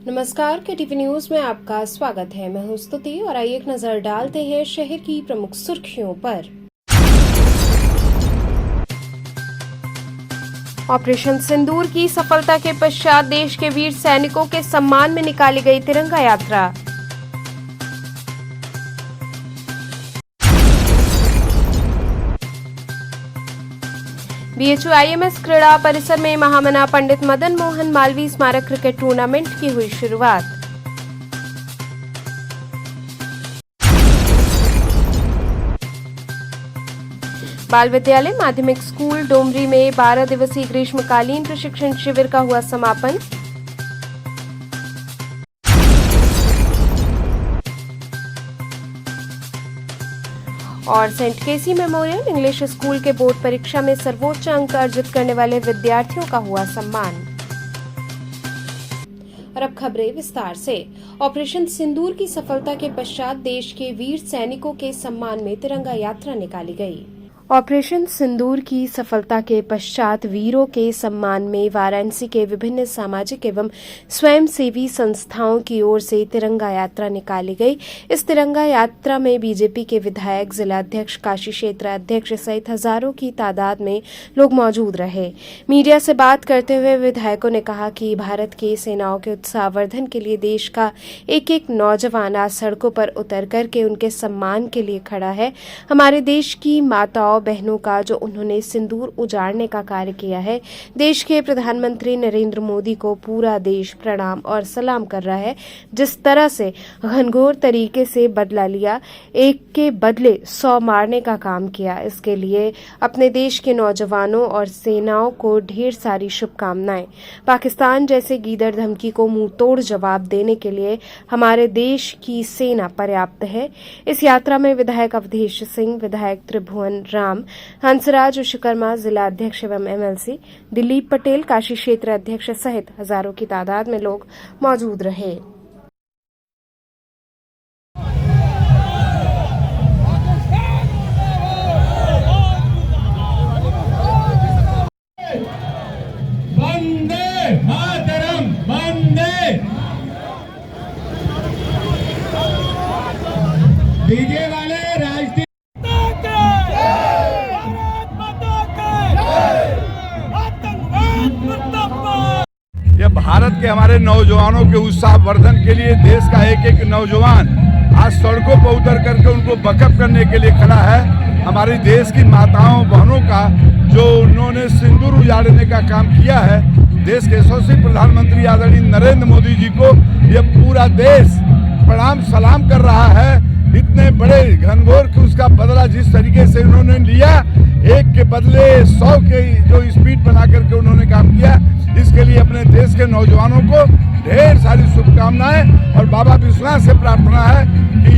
नमस्कार, के TV news में आपका स्वागत है। मैं हूं स्तुति और आइए एक नजर डालते हैं शहर की प्रमुख सुर्खियों पर। ऑपरेशन सिंदूर की सफलता के पश्चात देश के वीर सैनिकों के सम्मान में निकाली गई तिरंगा यात्रा। BHU IMS क्रीड़ा परिसर में महामना पंडित मदन मोहन मालवीय स्मारक क्रिकेट टूर्नामेंट की हुई शुरुआत। बाल विद्यालय माध्यमिक स्कूल डोमरी में 12 दिवसीय ग्रीष्मकालीन प्रशिक्षण शिविर का हुआ समापन। और सेंट केसी मेमोरियल इंग्लिश स्कूल के बोर्ड परीक्षा में सर्वोच्च अंक अर्जित करने वाले विद्यार्थियों का हुआ सम्मान। और अब खबरें विस्तार से। ऑपरेशन सिंदूर की सफलता के पश्चात देश के वीर सैनिकों के सम्मान में तिरंगा यात्रा निकाली गई। ऑपरेशन सिंदूर की सफलता के पश्चात वीरों के सम्मान में वाराणसी के विभिन्न सामाजिक एवं स्वयंसेवी संस्थाओं की ओर से तिरंगा यात्रा निकाली गई। इस तिरंगा यात्रा में बीजेपी के विधायक, जिला अध्यक्ष, काशी क्षेत्र अध्यक्ष सहित हजारों की तादाद में लोग मौजूद रहे। मीडिया से बात करते हुए विधायकों ने कहा कि भारत की सेनाओं के उत्साहवर्धन के लिए देश का एक एक नौजवान आज सड़कों पर उतर करके उनके सम्मान के लिए खड़ा है। हमारे देश की माताओं बहनों का जो उन्होंने सिंदूर उजाड़ने का कार्य किया है। देश के प्रधानमंत्री नरेंद्र मोदी को पूरा देश प्रणाम और सलाम कर रहा है। जिस तरह से घनघोर तरीके से बदला लिया, एक के बदले 100 मारने का काम किया, इसके लिए अपने देश के नौजवानों और सेनाओं को ढेर सारी शुभकामनाएं। पाकिस्तान जैसे गीदड़ धमकी को मुंह तोड़ जवाब देने के लिए हमारे देश की सेना पर्याप्त है। इस यात्रा में विधायक अवधेश सिंह, विधायक त्रिभुवन राम, हंसराज विश्वकर्मा, जिला अध्यक्ष एवं MLC दिलीप पटेल, काशी क्षेत्र अध्यक्ष सहित हजारों की तादाद में लोग मौजूद रहे। वंदे मातरम, वंदे। डीजे वाले राष्ट्रीय ये भारत के हमारे नौजवानों के उत्साहवर्धन के लिए देश का एक एक नौजवान आज सड़कों पर उतर करके उनको बकअप करने के लिए खड़ा है। हमारे देश की माताओं बहनों का जो उन्होंने सिंदूर उजाड़ने का काम किया है, देश के यशस्वी प्रधानमंत्री आदरणीय नरेंद्र मोदी जी को ये पूरा देश प्रणाम सलाम कर रहा है। इतने बड़े घनघोर की उसका बदला जिस तरीके से उन्होंने लिया, एक के बदले 100 के जो स्पीड बना करके उन्होंने काम किया, इसके लिए अपने देश के नौजवानों को ढेर सारी शुभकामनाएं। और बाबा विश्वनाथ से प्रार्थना है कि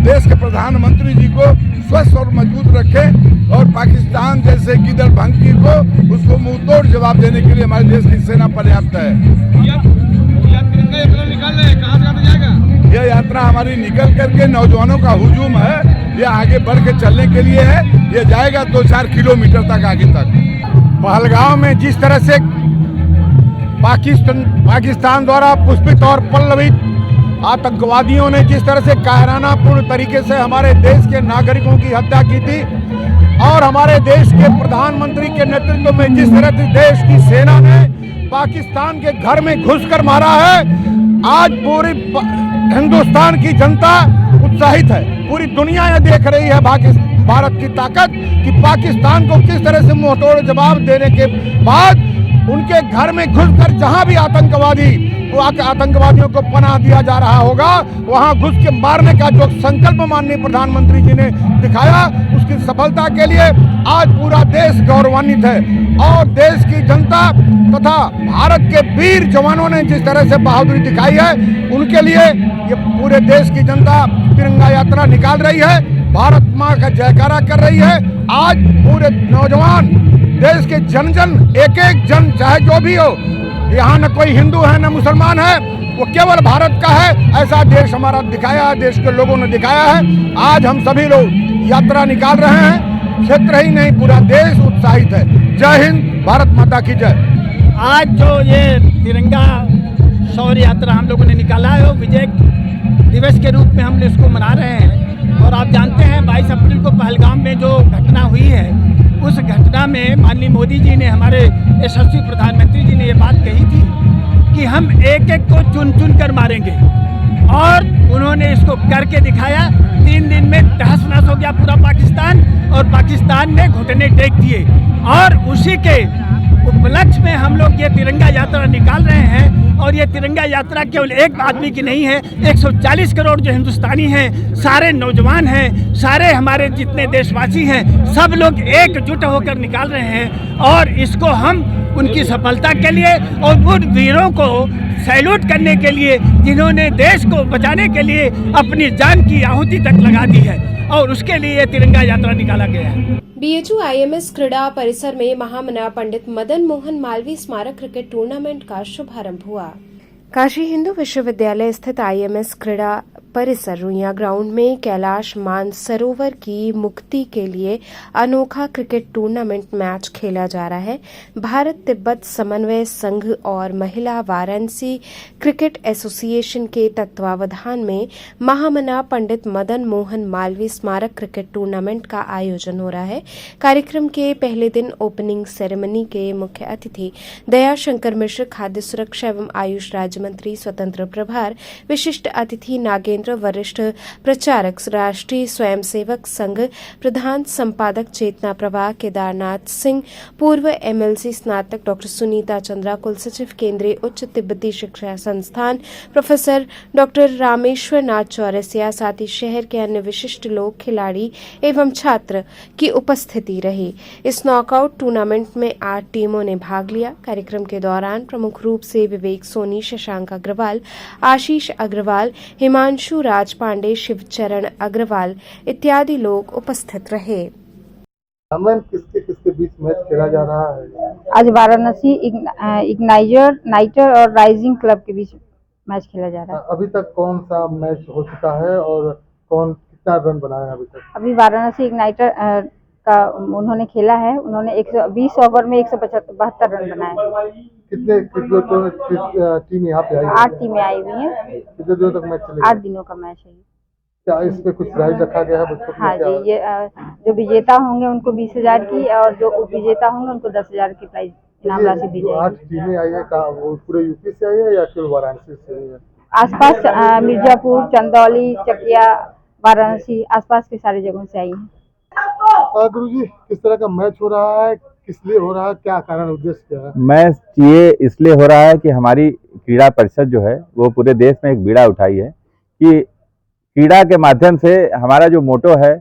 देश के प्रधानमंत्री जी को स्वस्थ और मजबूत रखें और पाकिस्तान जैसे गीदड़ धमकी को उसको मुंह तोड़ जवाब देने के लिए हमारे देश की सेना पर्याप्त है। यह यात्रा हमारी निकल करके नौजवानों का हुजूम है, ये आगे बढ़ के चलने के लिए है। ये जाएगा 2-4 किलोमीटर तक आगे तक। पहलगांव में जिस तरह से पाकिस्तान द्वारा पुष्पित और पल्लवित आतंकवादियों ने जिस तरह से कायरानापूर्ण तरीके से हमारे देश के नागरिकों की हत्या की थी और हमारे देश के प्रधानमंत्री के नेतृत्व में जिस तरह से देश की सेना ने पाकिस्तान के घर में घुसकर मारा है, आज पूरी हिंदुस्तान की जनता उत्साहित है। पूरी दुनिया ये देख रही है भारत की ताकत कि पाकिस्तान को किस तरह से मुंहतोड़ जवाब देने के बाद उनके घर में घुसकर जहां भी आतंकवादियों को पनाह दिया जा रहा होगा, वहां घुस के मारने का जो संकल्प माननीय प्रधानमंत्री जी ने दिखाया, उसकी सफलता के लिए आज पूरा देश गौरवान्वित है। और देश की जनता तथा भारत के वीर जवानों ने जिस तरह से बहादुरी दिखाई है, उनके लिए ये पूरे देश की जनता तिरंगा यात्रा निकाल रही है, भारत माँ का जयकारा कर रही है। आज पूरे नौजवान देश के जन जन, एक एक जन, चाहे जो भी हो, यहाँ न कोई हिंदू है न मुसलमान है, वो केवल भारत का है, ऐसा देश हमारा दिखाया है, देश के लोगों ने दिखाया है। आज हम सभी लोग यात्रा निकाल रहे हैं, क्षेत्र ही नहीं पूरा देश उत्साहित है। जय हिंद, भारत माता की जय। आज जो ये तिरंगा शौर्य यात्रा हम लोगों ने निकाला है और विजय दिवस के रूप में हम इसको मना रहे हैं। और आप जानते हैं 22 अप्रैल को पहलगाम में जो घटना हुई है, उस घटना में माननीय मोदी जी ने, हमारे यशस्वी प्रधानमंत्री जी ने ये बात कही थी कि हम एक एक को चुन चुन कर मारेंगे, और उन्होंने इसको करके दिखाया। 3 दिन में तहस नहस हो गया पूरा पाकिस्तान, और पाकिस्तान ने घुटने टेक दिए। और उसी के उपलक्ष्य में हम लोग ये तिरंगा यात्रा निकाल रहे हैं। और ये तिरंगा यात्रा केवल एक आदमी की नहीं है, 140 करोड़ जो हिंदुस्तानी हैं, सारे नौजवान हैं, सारे हमारे जितने देशवासी हैं, सब लोग एकजुट होकर निकाल रहे हैं। और इसको हम उनकी सफलता के लिए और उन वीरों को सैल्यूट करने के लिए जिन्होंने देश को बचाने के लिए अपनी जान की आहुति तक लगा दी है, और उसके लिए तिरंगा यात्रा निकाला गया है। बीएचयू आईएमएस क्रीड़ा परिसर में महामना पंडित मदन मोहन मालवीय स्मारक क्रिकेट टूर्नामेंट का शुभारंभ हुआ। काशी हिंदू विश्वविद्यालय स्थित आईएमएस क्रीड़ा परिसर रुइया ग्राउंड में कैलाश मानसरोवर की मुक्ति के लिए अनोखा क्रिकेट टूर्नामेंट मैच खेला जा रहा है। भारत तिब्बत समन्वय संघ और महिला वाराणसी क्रिकेट एसोसिएशन के तत्वावधान में महामना पंडित मदन मोहन मालवीय स्मारक क्रिकेट टूर्नामेंट का आयोजन हो रहा है। कार्यक्रम के पहले दिन ओपनिंग सेरेमनी के मुख्य अतिथि दयाशंकर मिश्र, खाद्य सुरक्षा एवं आयुष राज्य मंत्री स्वतंत्र प्रभार, विशिष्ट अतिथि नागेंद्र, वरिष्ठ प्रचारक राष्ट्रीय स्वयंसेवक संघ प्रधान संपादक चेतना प्रवाह केदारनाथ सिंह, पूर्व एमएलसी स्नातक डॉक्टर सुनीता चंद्रा, कुल सचिव केंद्रीय उच्च तिब्बती शिक्षा संस्थान प्रोफेसर डॉक्टर रामेश्वर नाथ चौरसिया, साथ ही शहर के अन्य विशिष्ट लोग, खिलाड़ी एवं छात्र की उपस्थिति रही। इस नॉकआउट टूर्नामेंट में 8 टीमों ने भाग लिया। कार्यक्रम के दौरान प्रमुख रूप से विवेक सोनी, शशांक अग्रवाल, आशीष अग्रवाल, हिमांशु राज पांडे, शिवचरण अग्रवाल इत्यादि लोग उपस्थित रहे। किसके किसके बीच मैच खेला जा रहा है? आज वाराणसी इग्नाइटर और राइजिंग क्लब के बीच मैच खेला जा रहा है। अभी तक कौन सा मैच हो चुका है और कौन कितना रन बनाया है अभी तक? अभी वाराणसी इग्नाइटर का उन्होंने खेला है। उन्होंने 120 ओवर में 172 रन बनाए। कितने टीम यहाँ पे आई है? 8 टीमें आई हुई हैं। कितने दिनों तक मैच चलेगा? 8 दिनों का मैच है। क्या इस पे कुछ प्राइज रखा गया है बच्चों को? हाँ जी, ये जो विजेता होंगे उनको 20,000 की और जो उप विजेता होंगे उनको 10,000 की प्राइज इनाम राशि दी जाएगी। 8 टीमें आई है, वो पूरे यूपी से आई है या केवल वाराणसी से आई है? आसपास मिर्जापुर, चंदौली, चकिया, वाराणसी आसपास के सारी जगहों से आई हैं। गुरु जी, किस तरह का मैच हो रहा है, किस लिए हो रहा है, क्या कारण, उद्देश्य क्या है? मैच ये इसलिए हो रहा है कि हमारी क्रीड़ा परिषद जो है वो पूरे देश में एक बीड़ा उठाई है कि क्रीड़ा के माध्यम से हमारा जो मोटो है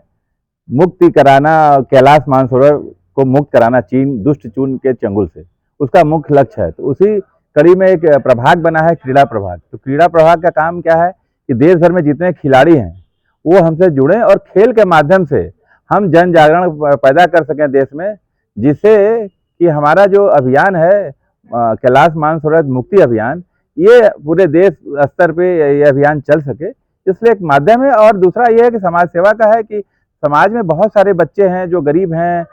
मुक्ति कराना, कैलाश मानसरोवर को मुक्त कराना चीन दुष्ट चून के चंगुल से, उसका मुख्य लक्ष्य है। तो उसी कड़ी में एक प्रभाग बना है क्रीड़ा प्रभाग। तो क्रीड़ा प्रभाग का काम क्या है कि देश भर में जितने खिलाड़ी हैं वो हमसे जुड़ें और खेल के माध्यम से हम जन जागरण पैदा कर सकें देश में, जिससे कि हमारा जो अभियान है कैलाश मानसरोवर मुक्ति अभियान, ये पूरे देश स्तर पे ये अभियान चल सके, इसलिए एक माध्यम है। और दूसरा ये है कि समाज सेवा का है कि समाज में बहुत सारे बच्चे हैं जो गरीब हैं,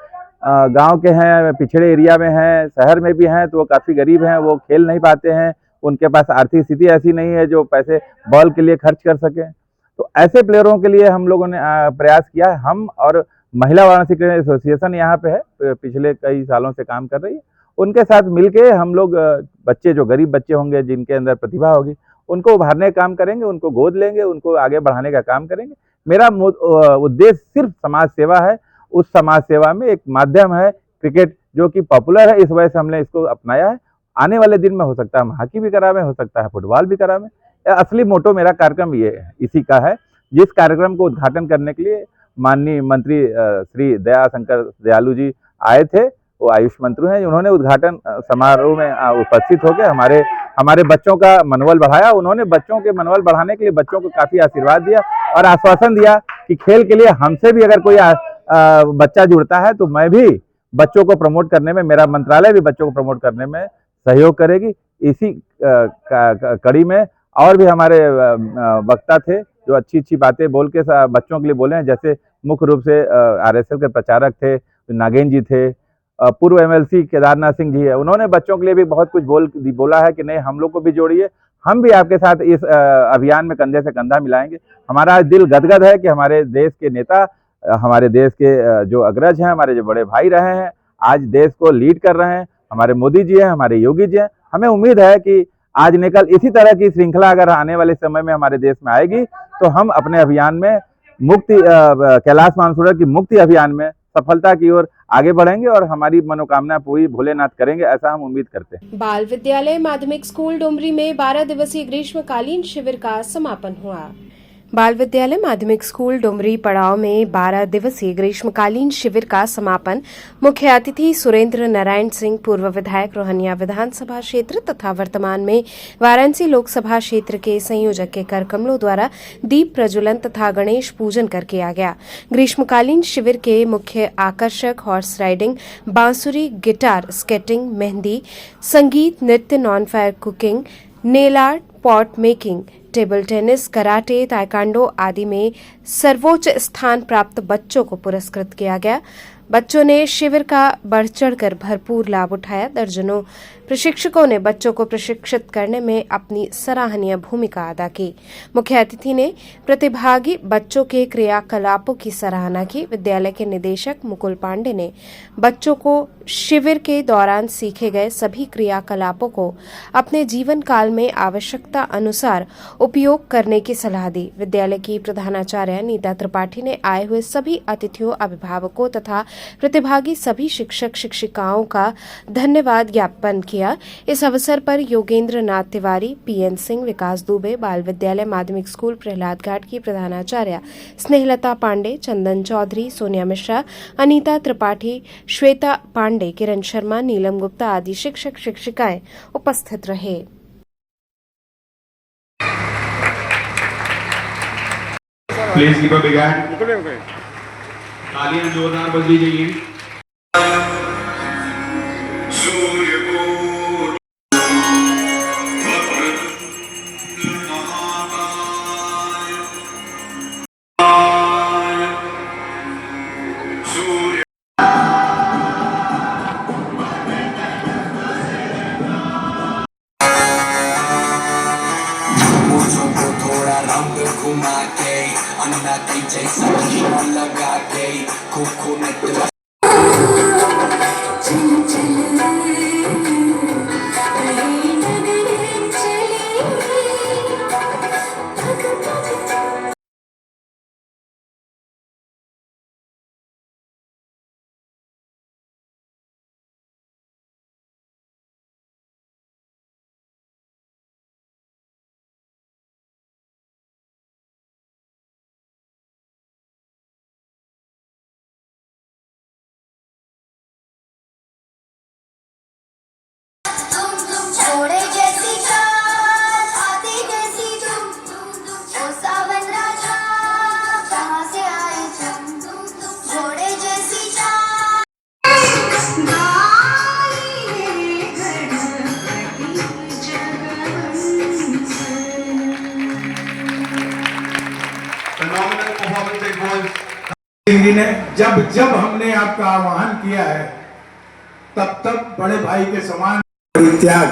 गांव के हैं, पिछड़े एरिया में हैं, शहर में भी हैं, तो वो काफ़ी गरीब हैं, वो खेल नहीं पाते हैं, उनके पास आर्थिक स्थिति ऐसी नहीं है जो पैसे बॉल के लिए खर्च कर सकें। तो ऐसे प्लेयरों के लिए हम लोगों ने प्रयास किया है। हम और महिला वाराणसी क्रिकेट एसोसिएशन यहाँ पे है, पिछले कई सालों से काम कर रही है, उनके साथ मिलके हम लोग बच्चे जो गरीब बच्चे होंगे जिनके अंदर प्रतिभा होगी उनको उभारने का काम करेंगे, उनको गोद लेंगे, उनको आगे बढ़ाने का काम करेंगे। मेरा उद्देश्य सिर्फ समाज सेवा है। उस समाज सेवा में एक माध्यम है क्रिकेट जो कि पॉपुलर है, इस वजह से हमने इसको अपनाया है। आने वाले दिन में हो सकता है हम हॉकी भी करावें, हो सकता है फुटबॉल भी करावें। असली मोटो मेरा कार्यक्रम ये है, इसी का है, जिस कार्यक्रम को उद्घाटन करने के लिए माननीय मंत्री श्री दयाशंकर दयालु जी आए थे, वो आयुष मंत्री हैं। उन्होंने उद्घाटन समारोह में उपस्थित होकर हमारे बच्चों का मनोबल बढ़ाया। उन्होंने बच्चों के मनोबल बढ़ाने के लिए बच्चों को काफ़ी आशीर्वाद दिया और आश्वासन दिया कि खेल के लिए हमसे भी अगर कोई बच्चा जुड़ता है तो मैं भी बच्चों को प्रमोट करने में, मेरा मंत्रालय भी बच्चों को प्रमोट करने में सहयोग करेगी। इसी कड़ी में और भी हमारे वक्ता थे जो अच्छी अच्छी बातें बोल के बच्चों के लिए बोले हैं। जैसे मुख्य रूप से आरएसएस के प्रचारक थे नागेंद्र जी थे, पूर्व एमएलसी केदारनाथ सिंह जी है, उन्होंने बच्चों के लिए भी बहुत कुछ बोला है कि नहीं हम लोग को भी जोड़िए, हम भी आपके साथ इस अभियान में कंधे से कंधा मिलाएंगे। हमारा दिल गदगद है कि हमारे देश के नेता, हमारे देश के जो अग्रज हैं, हमारे जो बड़े भाई रहे हैं, आज देश को लीड कर रहे हैं। हमारे मोदी जी हैं, हमारे योगी जी हैं। हमें उम्मीद है कि आज निकल इसी तरह की श्रृंखला अगर आने वाले समय में हमारे देश में आएगी तो हम अपने अभियान में मुक्ति कैलाश मानसरोवर की मुक्ति अभियान में सफलता की ओर आगे बढ़ेंगे और हमारी मनोकामना पूरी भोलेनाथ करेंगे, ऐसा हम उम्मीद करते हैं। बाल विद्यालय माध्यमिक स्कूल डुमरी में 12 दिवसीय ग्रीष्मकालीन शिविर का समापन हुआ। बाल विद्यालय माध्यमिक स्कूल डुमरी पड़ाव में 12 दिवसीय ग्रीष्मकालीन शिविर का समापन मुख्य अतिथि सुरेंद्र नारायण सिंह, पूर्व विधायक रोहनिया विधानसभा क्षेत्र तथा वर्तमान में वाराणसी लोकसभा क्षेत्र के संयोजक के कर कमलों द्वारा दीप प्रज्वलन तथा गणेश पूजन कर किया गया। ग्रीष्मकालीन शिविर के मुख्य आकर्षक हॉर्स राइडिंग, बांसुरी, गिटार, स्केटिंग, मेहंदी, संगीत, नृत्य, non fire cooking, nail art, pot making, table tennis, karate, taekwondo आदि में सर्वोच्च स्थान प्राप्त बच्चों को पुरस्कृत किया गया। बच्चों ने शिविर का बढ़ चढ़कर भरपूर लाभ उठाया। दर्जनों प्रशिक्षकों ने बच्चों को प्रशिक्षित करने में अपनी सराहनीय भूमिका अदा की। मुख्य अतिथि ने प्रतिभागी बच्चों के क्रियाकलापों की सराहना की। विद्यालय के निदेशक मुकुल पांडे ने बच्चों को शिविर के दौरान सीखे गए सभी क्रियाकलापों को अपने जीवन काल में आवश्यकता अनुसार उपयोग करने की सलाह दी। विद्यालय की प्रधानाचार्य नीता त्रिपाठी ने आए हुए सभी अतिथियों, अभिभावकों तथा प्रतिभागी सभी शिक्षक शिक्षिकाओं का धन्यवाद ज्ञापन किया। इस अवसर पर योगेंद्र नाथ तिवारी, पीएन सिंह, विकास दुबे, बाल विद्यालय माध्यमिक स्कूल प्रहलाद घाट की प्रधानाचार्य स्नेहलता पांडे, चंदन चौधरी, सोनिया मिश्रा, अनीता त्रिपाठी, श्वेता पांडे, किरण शर्मा, नीलम गुप्ता आदि शिक्षक शिक्षिकाएं उपस्थित रहे। Please give a big hand. तालियां जोरदार बजनी चाहिए। घुमा के अन्ना की जैसा लगा के कुकू ने ने जब जब हमने आपका आह्वान किया है तब तब बड़े भाई के समान त्याग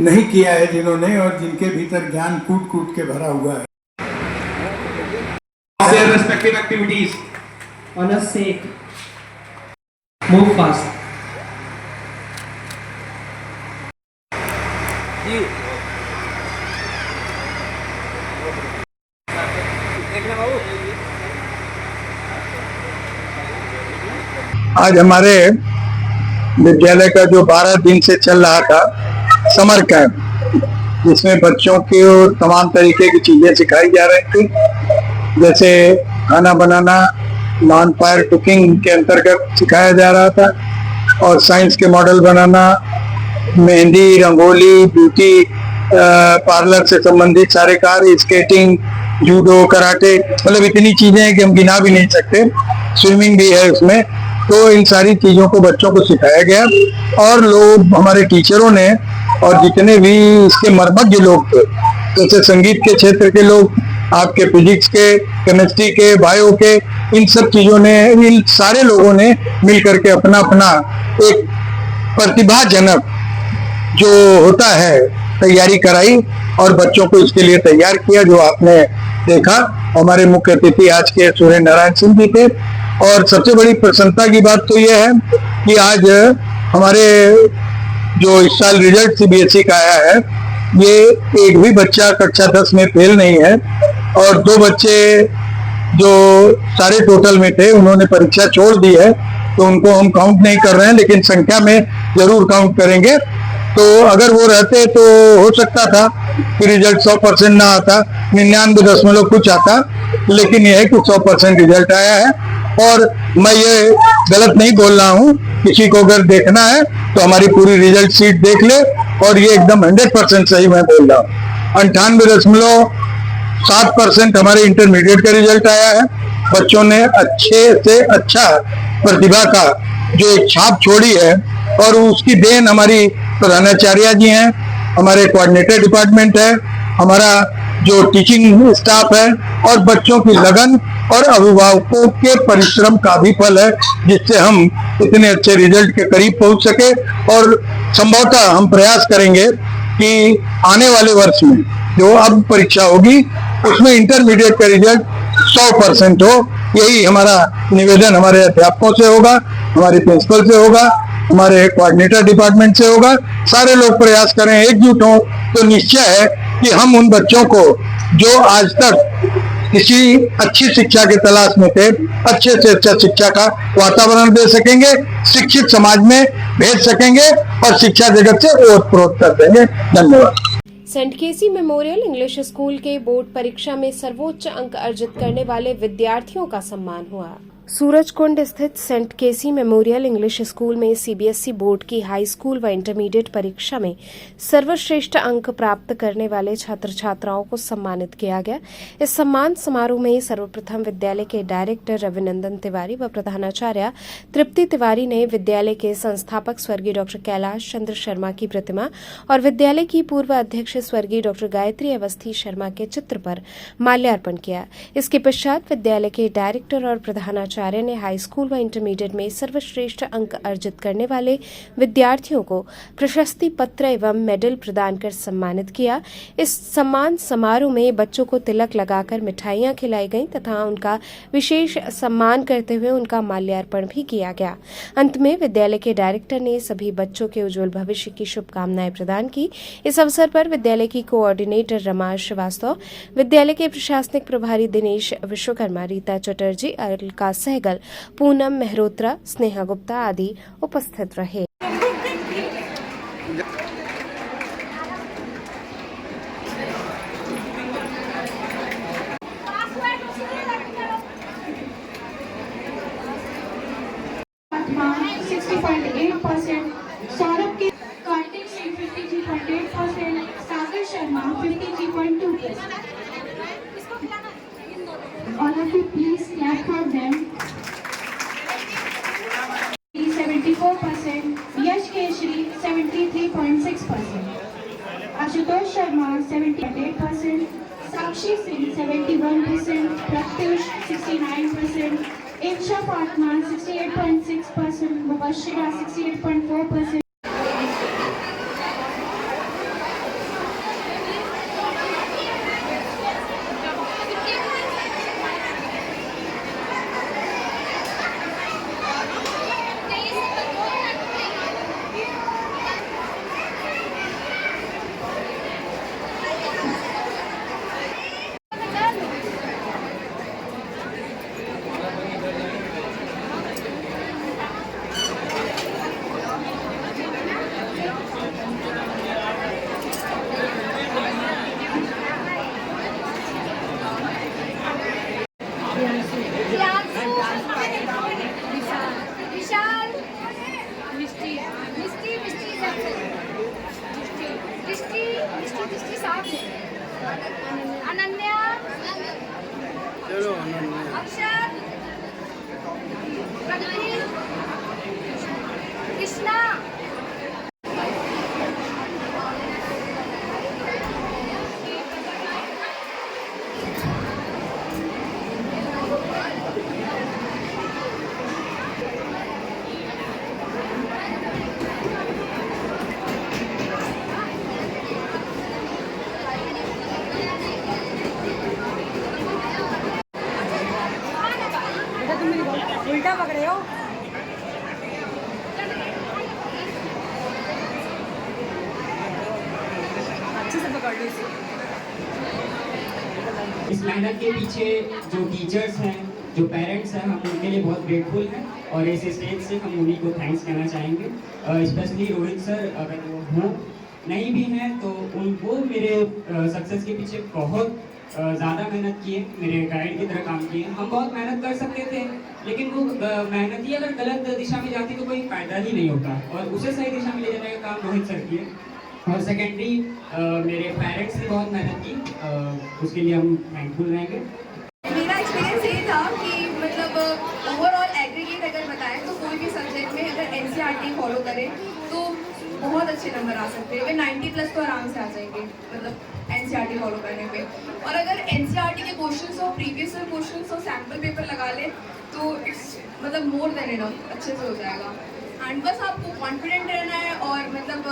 नहीं किया है जिन्होंने, और जिनके भीतर ज्ञान कूट कूट के भरा हुआ है। Their respective activities. On a sake. Move fast. आज हमारे विद्यालय का जो 12 दिन से चल रहा था समर कैंप, जिसमें बच्चों को तमाम तरीके की चीजें सिखाई जा रही थी, जैसे खाना बनाना, नॉन फायर कुकिंग के अंतर्गत सिखाया जा रहा था, और साइंस के मॉडल बनाना, मेहंदी, रंगोली, ब्यूटी पार्लर से संबंधित सारे कार्य, स्केटिंग, जूडो, कराटे, मतलब इतनी चीजें हैं कि हम गिना भी नहीं सकते। स्विमिंग भी है उसमें। तो इन सारी चीजों को बच्चों को सिखाया गया, और लोग हमारे टीचरों ने और जितने भी इसके मर्मज्ञ लोग थे, जैसे संगीत के क्षेत्र के लोग, आपके फिजिक्स के, केमिस्ट्री के, बायो के, इन सब चीजों ने, इन सारे लोगों ने मिल करके अपना अपना एक प्रतिभाजनक जो होता है तैयारी कराई और बच्चों को इसके लिए तैयार किया। जो आपने देखा, हमारे मुख्य अतिथि आज के सूर्य नारायण सिंह जी थे। और सबसे बड़ी प्रसन्नता की बात तो यह है कि आज हमारे जो इस साल रिजल्ट सीबीएसई का आया है, ये एक भी बच्चा कक्षा 10 में फेल नहीं है। और 2 बच्चे जो सारे टोटल में थे उन्होंने परीक्षा छोड़ दी है, तो उनको हम काउंट नहीं कर रहे हैं, लेकिन संख्या में जरूर काउंट करेंगे। तो अगर वो रहते तो हो सकता था कि रिजल्ट 100% ना आता, 99 कुछ आता, लेकिन यह है कि 100% रिजल्ट आया है। और मैं ये गलत नहीं बोल रहा हूँ, किसी को अगर देखना है तो हमारी पूरी रिजल्ट शीट देख ले, और ये एकदम 100% सही मैं बोल रहा हूँ। 98.7% हमारे इंटरमीडिएट का रिजल्ट आया है। बच्चों ने अच्छे से अच्छा प्रतिभा का जो एक छाप छोड़ी है, और उसकी देन हमारी प्रधानाचार्य जी हैं, हमारे कोऑर्डिनेटर डिपार्टमेंट है, हमारा जो टीचिंग स्टाफ है, और बच्चों की लगन और अभिभावकों के परिश्रम का भी फल है, जिससे हम इतने अच्छे रिजल्ट के करीब पहुंच सके। और संभवतः हम प्रयास करेंगे कि आने वाले वर्ष में जो अब परीक्षा होगी उसमें इंटरमीडिएट का रिजल्ट 100% हो। यही हमारा निवेदन हमारे अध्यापकों से होगा, हमारे प्रिंसिपल से होगा, हमारे कोऑर्डिनेटर डिपार्टमेंट से होगा। सारे लोग प्रयास करें, एकजुट हों, तो निश्चय है कि हम उन बच्चों को जो आज तक किसी अच्छी शिक्षा की तलाश में थे, अच्छे से अच्छा शिक्षा का वातावरण दे सकेंगे, शिक्षित समाज में भेज सकेंगे और शिक्षा जगत से ओतप्रोत कर देंगे। धन्यवाद। सेंट केसी मेमोरियल इंग्लिश स्कूल के बोर्ड परीक्षा में सर्वोच्च अंक अर्जित करने वाले विद्यार्थियों का सम्मान हुआ। सूरजकुंड स्थित सेंट केसी मेमोरियल इंग्लिश स्कूल में सीबीएसई बोर्ड की हाई स्कूल व इंटरमीडिएट परीक्षा में सर्वश्रेष्ठ अंक प्राप्त करने वाले छात्र छात्राओं को सम्मानित किया गया। इस सम्मान समारोह में सर्वप्रथम विद्यालय के डायरेक्टर रविनंदन तिवारी व प्रधानाचार्य तृप्ति तिवारी ने विद्यालय के संस्थापक स्वर्गीय डॉक्टर कैलाश चंद्र शर्मा की प्रतिमा और विद्यालय की पूर्व अध्यक्ष स्वर्गीय डॉक्टर गायत्री अवस्थी शर्मा के चित्र पर माल्यार्पण किया। इसके पश्चात विद्यालय के डायरेक्टर और प्रधानाचार्य ने हाई स्कूल व इंटरमीडिएट में सर्वश्रेष्ठ अंक अर्जित करने वाले विद्यार्थियों को प्रशस्ति पत्र एवं मेडल प्रदान कर सम्मानित किया। इस सम्मान समारोह में बच्चों को तिलक लगाकर मिठाइयां खिलाई गईं तथा उनका विशेष सम्मान करते हुए उनका माल्यार्पण भी किया गया। अंत में विद्यालय के डायरेक्टर ने सभी बच्चों के उज्जवल भविष्य की शुभकामनाएं प्रदान की। इस अवसर पर विद्यालय की कोऑर्डिनेटर रमा श्रीवास्तव, विद्यालय के प्रशासनिक प्रभारी दिनेश विश्वकर्मा, रीता चटर्जी, अलका सहगल, पूनम मेहरोत्रा, स्नेहा गुप्ता आदि उपस्थित रहे। सौरभ के Kartik Singh 53.8%, Sagar Sharma 53.2%. All of you please clap for them. 74%, यश केशरी 73.6%, आशुतोष शर्मा 78%, साक्षी सिंह 71%, प्रत्युष 69%, इंशा फातिमा 68.6%, मुबशिरा 68.4%. अनन्या, अक्षर, प्रगति, कृष्णा। अच्छे से पकड़ लो इसे। इस मेहनत के पीछे जो टीचर्स हैं, जो पेरेंट्स हैं, हम उनके लिए बहुत ग्रेटफुल हैं और इस स्टेज से हम उन्हीं को थैंक्स कहना चाहेंगे। स्पेशली रोहित सर, अगर वो हों नहीं भी हैं तो उनको मेरे सक्सेस के पीछे बहुत ज़्यादा मेहनत किए, मेरे गाइड की तरह काम किए। हम बहुत मेहनत कर सकते थे लेकिन वो मेहनत ही अगर गलत दिशा में जाती तो कोई फ़ायदा ही नहीं होता और उसे सही दिशा में ले जाने का काम रोहित सर किए। और सेकेंडरी मेरे पेरेंट्स ने बहुत मेहनत की, उसके लिए हम थैंकफुल रहेंगे। मेरा एक्सपीरियंस ये था कि मतलब ओवरऑल एग्रीगेट अगर बताएं तो कोई भी सब्जेक्ट में अगर एनसीईआरटी फॉलो करें तो बहुत अच्छे नंबर आ सकते हैं। 90+ तो आराम से आ जाएंगे मतलब एनसीईआरटी फॉलो करने पे। और अगर एनसीईआरटी के क्वेश्चंस और प्रीवियस ईयर क्वेश्चंस और सैम्पल पेपर लगा लें तो इट्स मतलब मोर देन इनफ, अच्छे से हो जाएगा। एंड बस आपको कॉन्फिडेंट रहना है और मतलब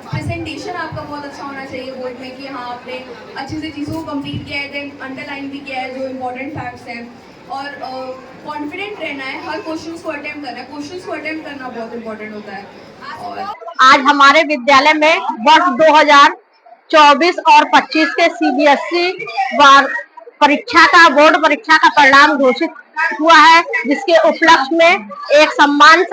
प्रेजेंटेशन आपका बहुत अच्छा होना चाहिए बोर्ड में कि हाँ आपने अच्छे से चीज़ों को कंप्लीट किया है, देन अंडरलाइन भी किया है जो इम्पोर्टेंट फैक्ट्स हैं। और कॉन्फिडेंट रहना है, हर क्वेश्चंस को अटेम्प्ट करना है। क्वेश्चंस को अटेम्प्ट करना बहुत इंपॉर्टेंट होता है। और आज हमारे विद्यालय में वर्ष 2024 और 25 के सीबीएसई परीक्षा का बोर्ड परीक्षा का परिणाम घोषित हुआ है, जिसके उपलक्ष्य में एक सम्मान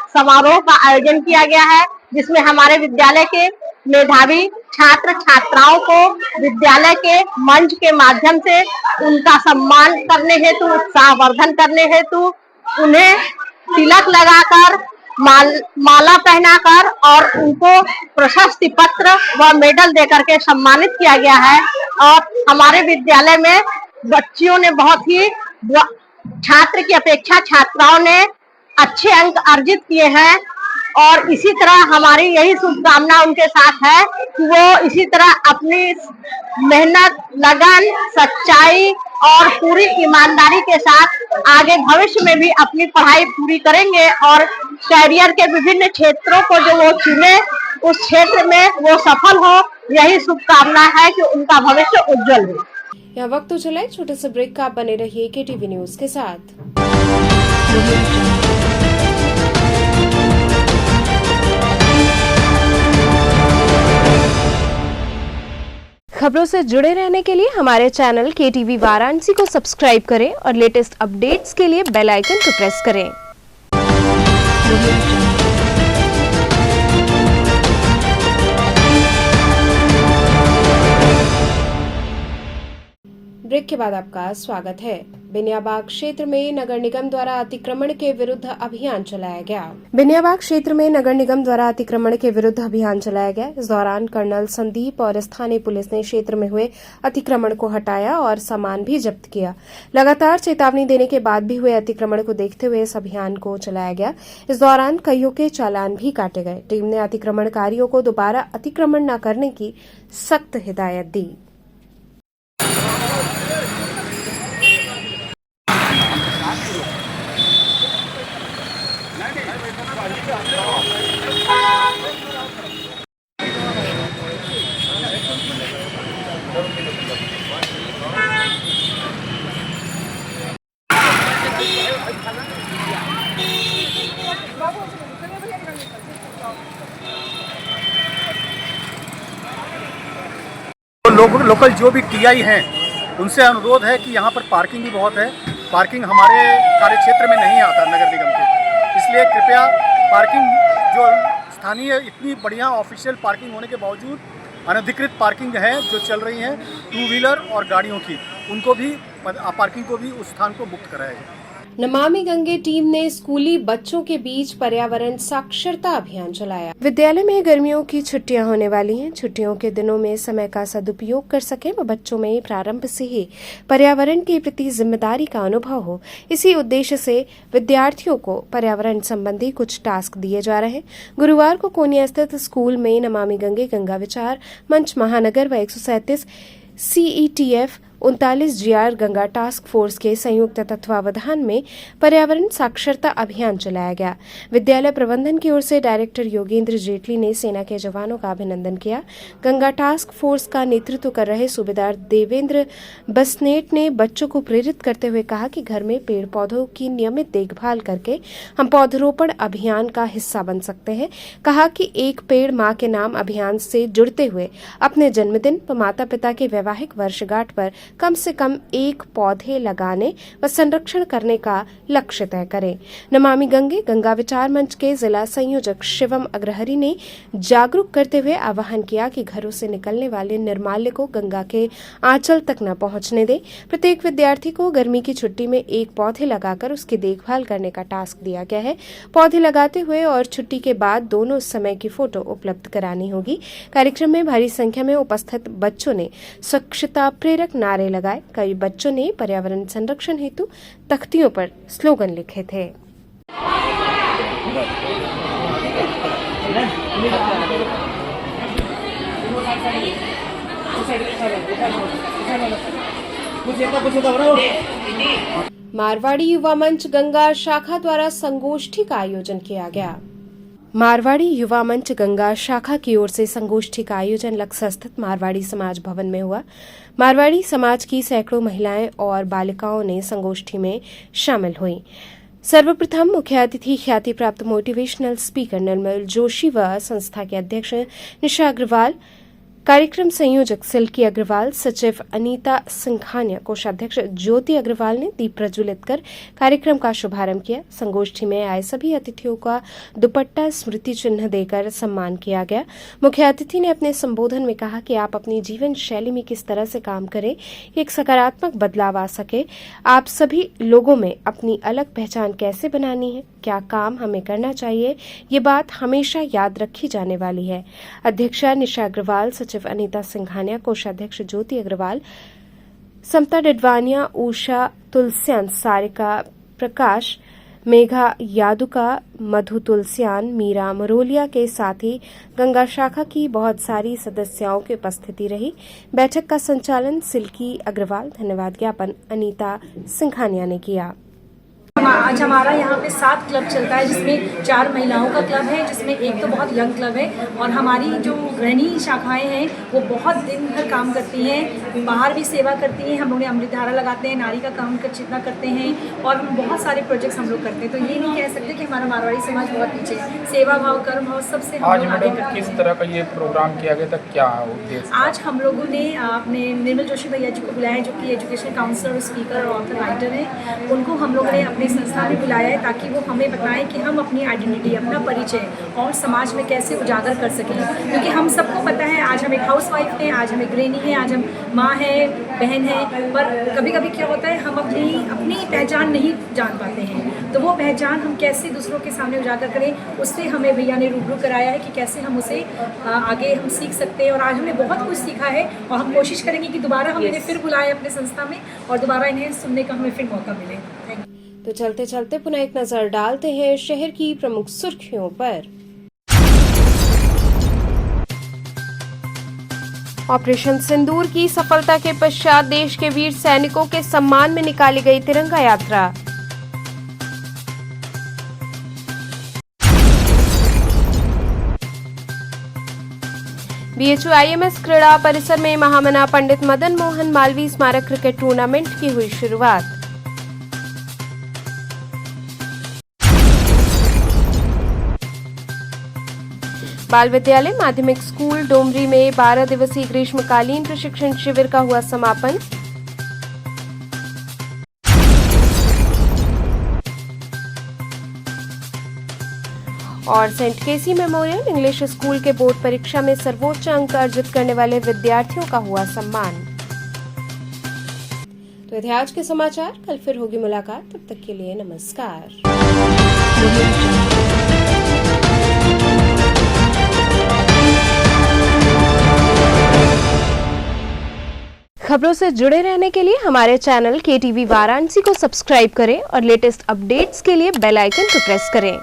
समारोह का आयोजन किया गया है, जिसमें हमारे विद्यालय के मेधावी छात्र छात्राओं को विद्यालय के मंच के माध्यम से उनका सम्मान करने हेतु, उत्साहवर्धन करने हेतु उन्हें तिलक लगाकर, माला पहनाकर और उनको प्रशस्ति पत्र व मेडल देकर के सम्मानित किया गया है। और हमारे विद्यालय में बच्चियों ने बहुत ही, छात्र की अपेक्षा छात्राओं ने अच्छे अंक अर्जित किए हैं और इसी तरह हमारी यही शुभकामना उनके साथ है कि वो इसी तरह अपनी मेहनत, लगन, सच्चाई और पूरी ईमानदारी के साथ आगे भविष्य में भी अपनी पढ़ाई पूरी करेंगे और कैरियर के विभिन्न क्षेत्रों को जो वो चुने उस क्षेत्र में वो सफल हो। यही शुभकामना है कि उनका भविष्य उज्जवल हो। यह वक्त तो चला है छोटे से ब्रेक का, बने रहिए केटीवी न्यूज के साथ। खबरों से जुड़े रहने के लिए हमारे चैनल केटीवी वाराणसी को सब्सक्राइब करें और लेटेस्ट अपडेट्स के लिए बेल आइकन को प्रेस करें। ब्रेक के बाद आपका स्वागत है। बेनियाबाग क्षेत्र में नगर निगम द्वारा अतिक्रमण के विरुद्ध अभियान चलाया गया। बेनियाबाग क्षेत्र में नगर निगम द्वारा अतिक्रमण के विरुद्ध अभियान चलाया गया। इस दौरान कर्नल संदीप और स्थानीय पुलिस ने क्षेत्र में हुए अतिक्रमण को हटाया और सामान भी जब्त किया। लगातार चेतावनी देने के बाद भी हुए अतिक्रमण को देखते हुए इस अभियान को चलाया गया। इस दौरान कईयों के चालान भी काटे गए। टीम ने अतिक्रमणकारियों को दोबारा अतिक्रमण न करने की सख्त हिदायत दी। लोकल जो भी टीआई हैं उनसे अनुरोध है कि यहाँ पर पार्किंग भी बहुत है। पार्किंग हमारे कार्यक्षेत्र में नहीं आता नगर निगम के, इसलिए कृपया पार्किंग जो स्थानीय इतनी बढ़िया ऑफिशियल पार्किंग होने के बावजूद अनधिकृत पार्किंग है जो चल रही हैं 2 व्हीलर और गाड़ियों की, उनको भी पार्किंग को भी उस स्थान को मुक्त कराया जाए। नमामि गंगे टीम ने स्कूली बच्चों के बीच पर्यावरण साक्षरता अभियान चलाया। विद्यालय में गर्मियों की छुट्टियां होने वाली हैं। छुट्टियों के दिनों में समय का सदुपयोग कर सकें व बच्चों में प्रारंभ से ही पर्यावरण के प्रति जिम्मेदारी का अनुभव हो, इसी उद्देश्य से विद्यार्थियों को पर्यावरण संबंधी कुछ टास्क दिए जा रहे हैं। गुरुवार को कोनिया स्थित स्कूल में नमामि गंगे गंगा विचार मंच महानगर व 137 CETF 39 GR Ganga task force के संयुक्त तत्वावधान में पर्यावरण साक्षरता अभियान चलाया गया। विद्यालय प्रबंधन की ओर से डायरेक्टर योगेंद्र जेटली ने सेना के जवानों का अभिनंदन किया। गंगा टास्क फोर्स का नेतृत्व कर रहे सूबेदार देवेंद्र बसनेट ने बच्चों को प्रेरित करते हुए कहा कि घर में पेड़ पौधों की नियमित देखभाल करके हम पौधरोपण अभियान का हिस्सा बन सकते हैं। कहा कि एक पेड़ मां के नाम अभियान से जुड़ते हुए अपने जन्मदिन व माता पिता के वैवाहिक वर्षगांठ पर कम से कम एक पौधे लगाने व संरक्षण करने का लक्ष्य तय करें। नमामि गंगे गंगा विचार मंच के जिला संयोजक शिवम अग्रहरी ने जागरूक करते हुए आह्वान किया कि घरों से निकलने वाले निर्माल्य को गंगा के आंचल तक न पहुंचने दें। प्रत्येक विद्यार्थी को गर्मी की छुट्टी में एक पौधे लगाकर उसकी देखभाल करने का टास्क दिया गया है। पौधे लगाते हुए और छुट्टी के बाद दोनों समय की फोटो उपलब्ध करानी होगी। कार्यक्रम में भारी संख्या में उपस्थित बच्चों ने स्वच्छता प्रेरक नारे लगाए। कई बच्चों ने पर्यावरण संरक्षण हेतु तख्तियों पर स्लोगन लिखे थे। मारवाड़ी युवा मंच गंगा शाखा द्वारा संगोष्ठी का आयोजन किया गया। मारवाड़ी युवा मंच गंगा शाखा की ओर से संगोष्ठी का आयोजन लक्सर स्थित मारवाड़ी समाज भवन में हुआ। मारवाड़ी समाज की सैकड़ों महिलाएं और बालिकाओं ने संगोष्ठी में शामिल हुई। सर्वप्रथम मुख्य अतिथि ख्याति प्राप्त मोटिवेशनल स्पीकर निर्मल जोशी व संस्था के अध्यक्ष निशा अग्रवाल, कार्यक्रम संयोजक सिल्की अग्रवाल, सचिव अनीता सिंघानिया, कोषाध्यक्ष ज्योति अग्रवाल ने दीप प्रज्वलित कर कार्यक्रम का शुभारंभ किया। संगोष्ठी में आए सभी अतिथियों का दुपट्टा स्मृति चिन्ह देकर सम्मान किया गया। मुख्य अतिथि ने अपने संबोधन में कहा कि आप अपनी जीवन शैली में किस तरह से काम करें कि एक सकारात्मक बदलाव आ सके। आप सभी लोगों में अपनी अलग पहचान कैसे बनानी है, क्या काम हमें करना चाहिए, ये बात हमेशा याद रखी जाने वाली है। अध्यक्षा निशा अग्रवाल, सचिव अनीता सिंघानिया, कोषाध्यक्ष ज्योति अग्रवाल, समता डिडवानिया, उषा तुलसियान, सारिका प्रकाश, मेघा यादुका, मधु तुलसियान, मीरा मरोलिया के साथ ही गंगा शाखा की बहुत सारी सदस्यों की उपस्थिति रही। बैठक का संचालन सिल्की अग्रवाल, धन्यवाद ज्ञापन अनीता सिंघानिया ने किया। आज हमारा यहाँ पे 7 क्लब चलता है, जिसमें 4 महिलाओं का क्लब है, जिसमें एक तो बहुत यंग क्लब है, और हमारी जो गृहिणी शाखाएं हैं वो बहुत दिन भर काम करती हैं, बाहर भी सेवा करती हैं। हम लोग ने अमृतधारा लगाते हैं, नारी का काम चितना करते हैं, और बहुत सारे प्रोजेक्ट्स हम लोग करते हैं। तो ये नहीं कह सकते कि हमारा मारवाड़ी समाज बहुत पीछे है। सेवा भाव, कर्म भाव सबसे हम लोग आगे करते हैं। किस तरह का ये प्रोग्राम किया गया था, क्या उद्देश्य? आज हम लोगों ने अपने निर्मल जोशी भैया जी को बुलाया, जो कि एजुकेशन काउंसलर, स्पीकर और ऑथर राइटर हैं। उनको हम लोग ने अपने संस्था में बुलाया है ताकि वो हमें बताएं कि हम अपनी आइडेंटिटी, अपना परिचय और समाज में कैसे उजागर कर सकें। क्योंकि हम सबको पता है, आज हम एक हाउसवाइफ हैं, आज हम एक गृहिणी हैं, आज हम माँ हैं, बहन हैं, पर कभी कभी क्या होता है, हम अपनी पहचान नहीं जान पाते हैं। तो वो पहचान हम कैसे दूसरों के सामने उजागर करें, उससे हमें भैया ने रूबरू कराया है कि कैसे हम उसे आगे हम सीख सकते हैं। और आज हमने बहुत कुछ सीखा है, और हम कोशिश करेंगे कि दोबारा हम इन्हें फिर बुलाएं अपने संस्था में, और दोबारा इन्हें सुनने का हमें फिर मौका मिले। Thank you. तो चलते चलते पुनः एक नजर डालते हैं शहर की प्रमुख सुर्खियों पर। ऑपरेशन सिंदूर की सफलता के पश्चात देश के वीर सैनिकों के सम्मान में निकाली गई तिरंगा यात्रा। BHU IMS क्रीड़ा परिसर में महामना पंडित मदन मोहन मालवीय स्मारक क्रिकेट टूर्नामेंट की हुई शुरुआत। बाल विद्यालय माध्यमिक स्कूल डोमरी में 12 दिवसीय ग्रीष्मकालीन प्रशिक्षण शिविर का हुआ समापन। और सेंट केसी मेमोरियल इंग्लिश स्कूल के बोर्ड परीक्षा में सर्वोच्च अंक अर्जित करने वाले विद्यार्थियों का हुआ सम्मान। तो थे आज के समाचार, कल फिर होगी मुलाकात, तब तक के लिए नमस्कार। खबरों से जुड़े रहने के लिए हमारे चैनल KTV वाराणसी को सब्सक्राइब करें और लेटेस्ट अपडेट्स के लिए बेल आइकन को प्रेस करें।